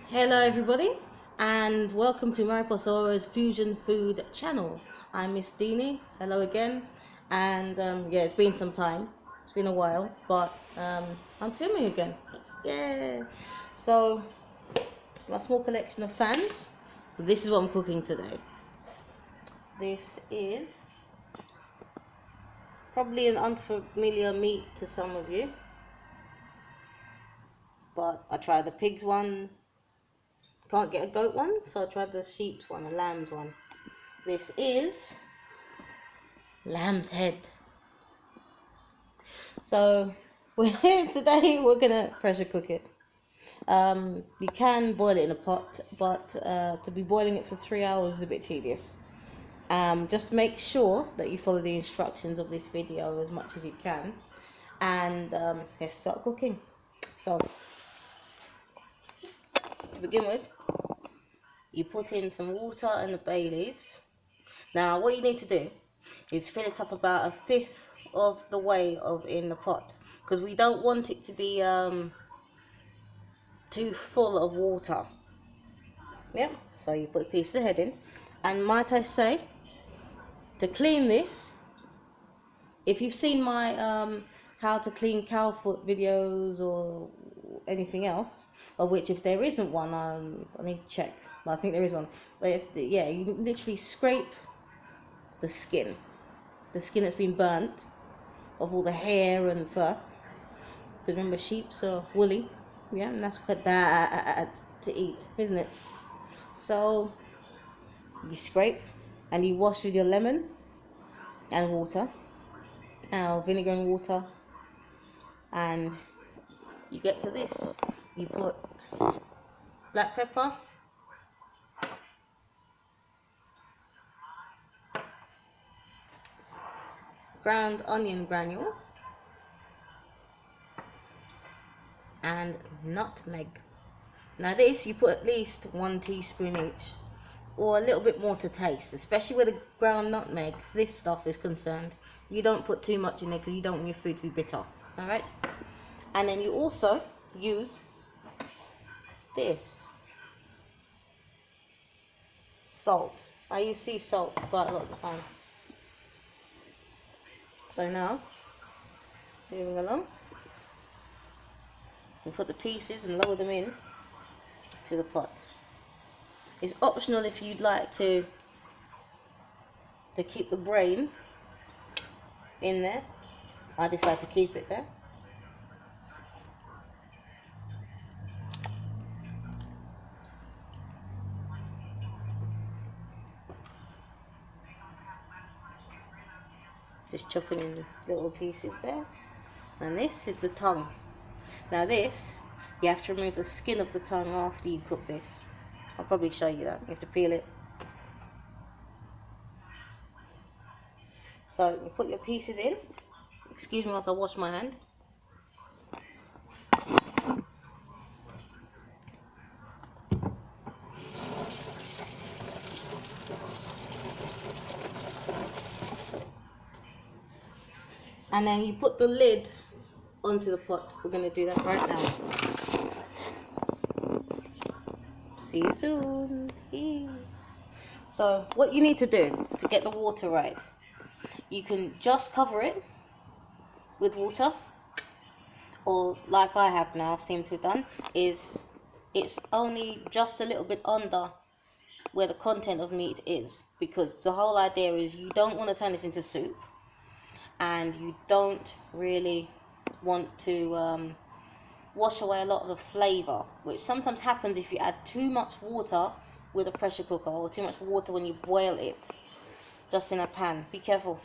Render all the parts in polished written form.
Hello everybody and welcome to Mariposaoro Fusion Food Channel. I'm Miss Deanie. Hello again. And yeah, it's been some time. It's been a while, but I'm filming again. Yeah. So my small collection of fans. This is what I'm cooking today. This is probably an unfamiliar meat to some of you, but I tried the pig's one. Can't get a goat one, so I tried the sheep's one, a lamb's one. This is lamb's head. So today we're gonna pressure cook it. You can boil it in a pot, but to be boiling it for 3 hours is a bit tedious. Just make sure that you follow the instructions of this video as much as you can, and let's start cooking. So to begin with, you put in some water and the bay leaves. Now what you need to do is fill it up about 1/5 of the way in the pot, because we don't want it to be too full of water. Yep, so you put a piece of head in, and might I say, to clean this, if you've seen my how to clean cow foot videos or anything else, of which if there isn't one, I need to check, but I think there is one. But yeah, you literally scrape the skin that's been burnt of all the hair and fur, because remember, sheep's are woolly, yeah, and that's quite bad to eat, isn't it? So you scrape and you wash with your lemon and water, vinegar and water, and you get to this. You put black pepper, ground onion granules, and nutmeg. Now this, you put at least 1 teaspoon each, or a little bit more to taste, especially with the ground nutmeg. This stuff is concerned, you don't put too much in there because you don't want your food to be bitter. All right, and then you also use this salt. I use sea salt quite a lot of the time. So now, moving along, you put the pieces and lower them in to the pot. It's optional if you'd like to keep the brain in there. I decide to keep it there. Just chopping in little pieces there. And this is the tongue. Now this, you have to remove the skin of the tongue after you cook this. I'll probably show you that. You have to peel it. So you put your pieces in. Excuse me whilst I wash my hand. And then you put the lid onto the pot. We're going to do that right now. See you soon. So what you need to do to get the water right, you can just cover it with water, or like I have now seem to have done, is it's only just a little bit under where the content of meat is, because the whole idea is you don't want to turn this into soup, and you don't really want to wash away a lot of the flavor, which sometimes happens if you add too much water with a pressure cooker, or too much water when you boil it just in a pan. Be careful,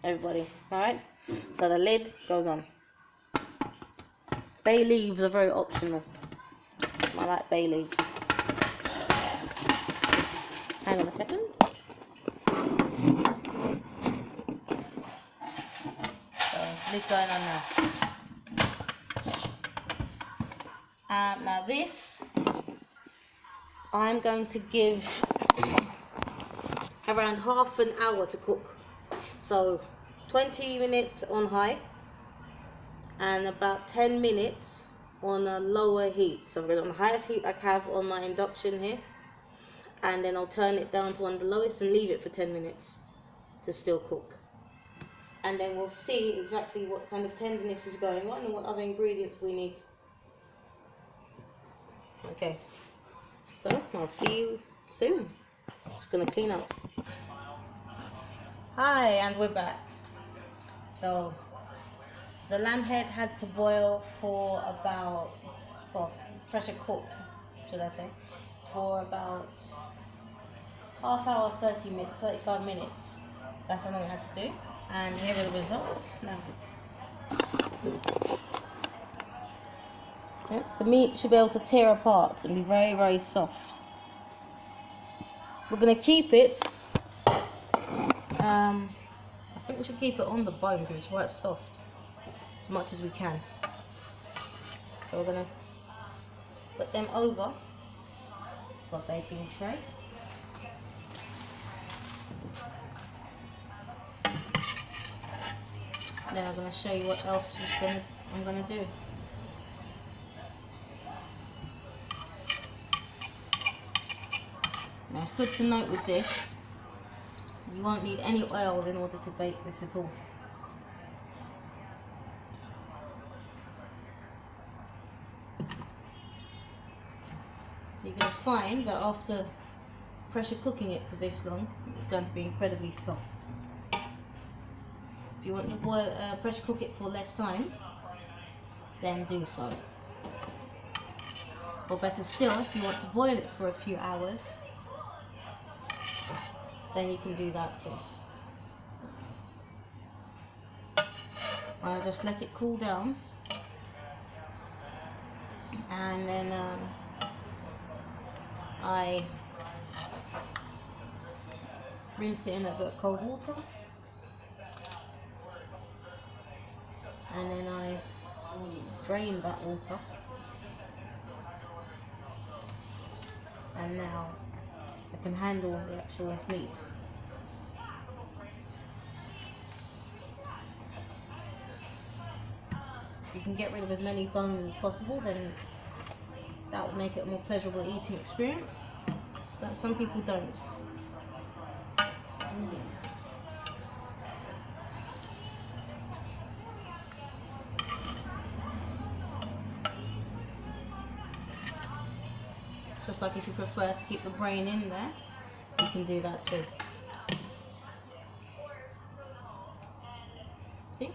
everybody. All right, so the lid goes on. Bay leaves are very optional. I like bay leaves. Hang on a second. So lid going on now. Now this, I'm going to give around half an hour to cook. So 20 minutes on high and about 10 minutes on a lower heat. So I'm going on the highest heat I have on my induction here, and then I'll turn it down to one of the lowest and leave it for 10 minutes to still cook. And then we'll see exactly what kind of tenderness is going on and what other ingredients we need. Okay, so I'll see you soon. Just gonna clean up. Hi, and we're back. So the lamb head had to boil for about, well, pressure cook, should I say, for about half hour, 30 minutes, 35 minutes. That's how long I had to do. And here are the results now. Yeah, the meat should be able to tear apart and be very, very soft. We're going to keep it, I think we should keep it on the bone because it's quite soft, as much as we can. So we're going to put them over to a baking tray. Then I'm going to show you what else I'm going to do. Now it's good to note with this, you won't need any oil in order to bake this at all. You're going to find that after pressure cooking it for this long, it's going to be incredibly soft. If you want to pressure cook it for less time, then do so. Or better still, if you want to boil it for a few hours, then you can do that too. I'll just let it cool down, and then I rinsed it in a bit of cold water, and then I drained that water, and now I can handle the actual meat. If you can get rid of as many bones as possible, then that would make it a more pleasurable eating experience, but some people don't. Just like if you prefer to keep the brain in there, you can do that too. See?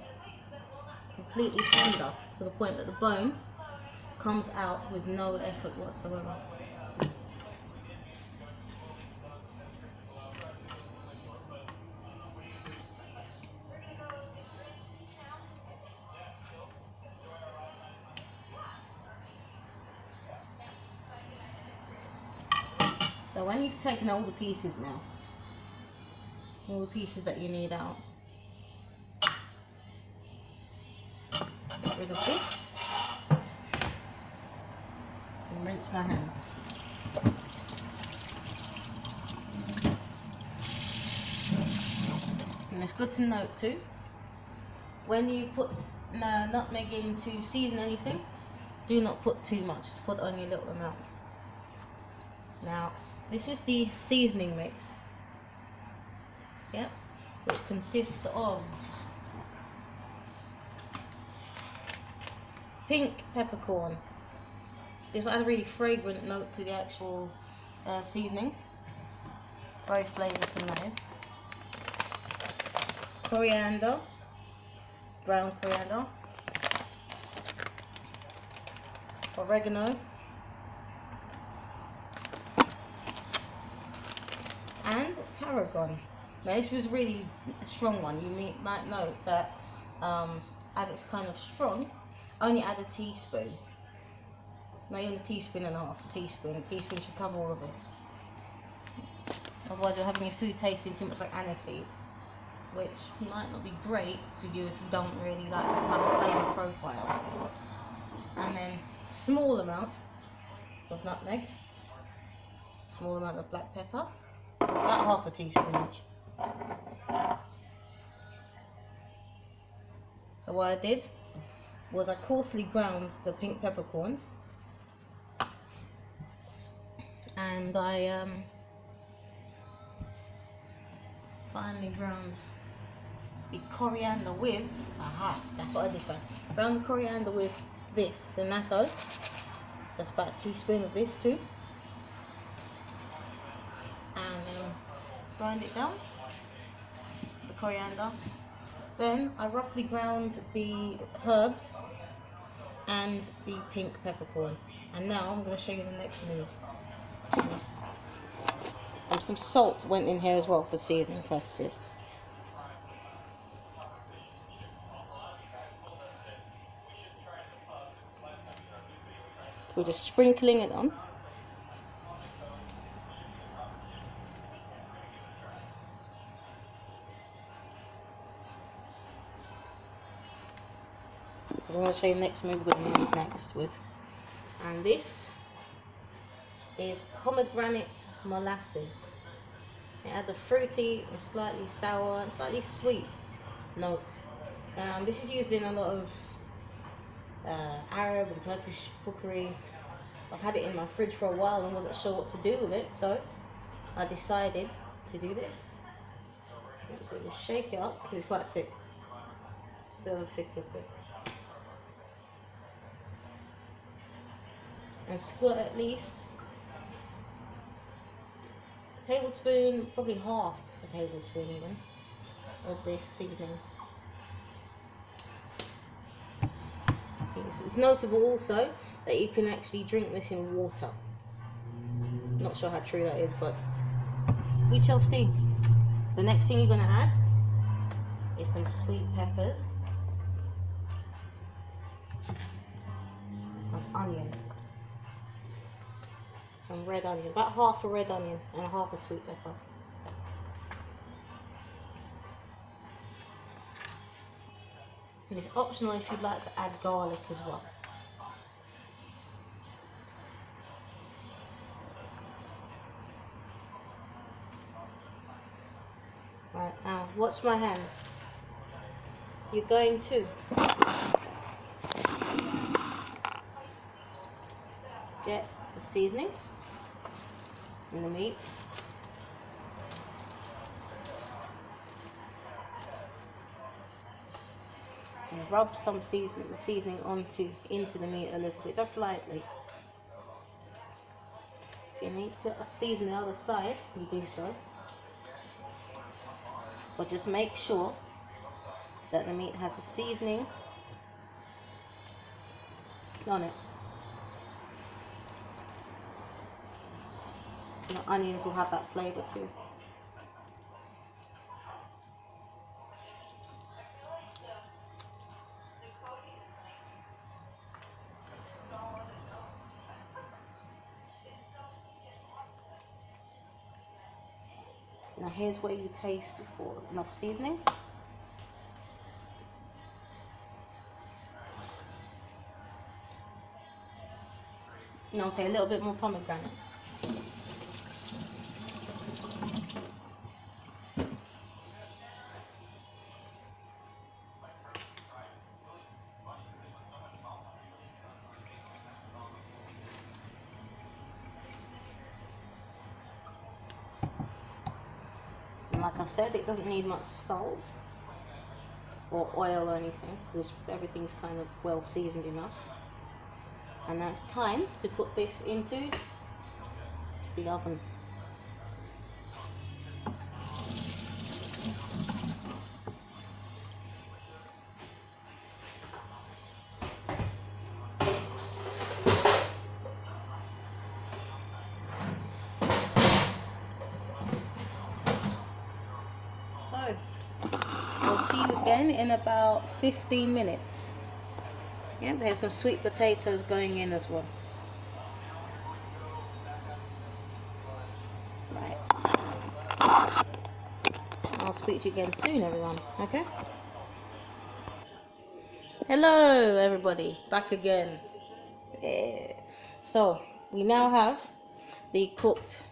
Completely tender to the point that the bone comes out with no effort whatsoever. So when you've taken all the pieces now, all the pieces that you need out, get rid of this and rinse my hands. And it's good to note too, when you put nutmeg in to season anything, do not put too much, just put only a little amount. Now, this is the seasoning mix, yeah, which consists of pink peppercorn. This adds a really fragrant note to the actual seasoning. Very flavoursome, that is. Coriander, ground coriander, oregano, and tarragon. Now this was really a strong one. You might note that as it's kind of strong, only add a teaspoon. Not even a teaspoon and a half, a teaspoon. A teaspoon should cover all of this. Otherwise you're having your food tasting too much like aniseed, which might not be great for you if you don't really like that type of flavour profile. And then small amount of nutmeg, small amount of black pepper, about half a teaspoon each. So what I did was I coarsely ground the pink peppercorns, and I finally ground the coriander with, that's what I did first. Ground the coriander with this, the natto. So that's about a teaspoon of this too. And grind it down, the coriander. Then I roughly ground the herbs and the pink peppercorn. And now I'm going to show you the next move. Yes. And some salt went in here as well for seasoning purposes. So we're just sprinkling it on. Because I'm going to show you the next move we're going to move next with. And this is pomegranate molasses. It adds a fruity and slightly sour and slightly sweet note. This is used in a lot of Arab and Turkish cookery. I've had it in my fridge for a while and wasn't sure what to do with it, so I decided to do this. So just shake it up because it's quite thick. It's a bit of a thick liquid. And squirt at least a tablespoon, probably half a tablespoon even, of this seasoning. It's notable also that you can actually drink this in water. Not sure how true that is, but we shall see. The next thing you're going to add is some sweet peppers, some onion, some red onion, about half a red onion and half a sweet pepper. And it's optional if you'd like to add garlic as well. Right, now watch my hands. You're going to get the seasoning in the meat. And rub some seasoning into the meat a little bit, just lightly. If you need to season the other side, you do so. But just make sure that the meat has the seasoning on it. And the onions will have that flavour too. Now here's where you taste for enough seasoning. And I'll say a little bit more pomegranate. Like I've said, it doesn't need much salt or oil or anything because everything's kind of well seasoned enough. And now it's time to put this into the oven. So, I'll see you again in about 15 minutes. Yeah, there's some sweet potatoes going in as well. Right. I'll speak to you again soon, everyone. Okay? Hello, everybody. Back again. Yeah. So, we now have the cooked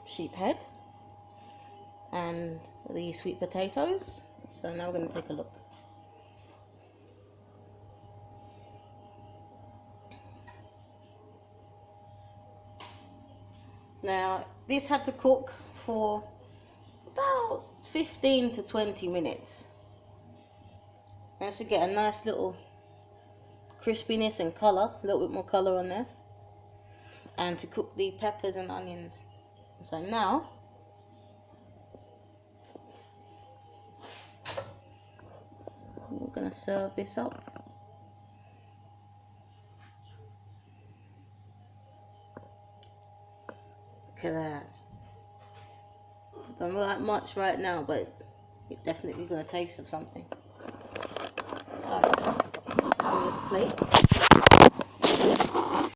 sheep head and the sweet potatoes. So now we're going to take a look. Now this had to cook for about 15 to 20 minutes. And to get a nice little crispiness and colour, a little bit more colour on there. And to cook the peppers and onions. So now we're going to serve this up. Look at that. Don't look like much right now, but you're definitely going to taste of something. So, just a little plate.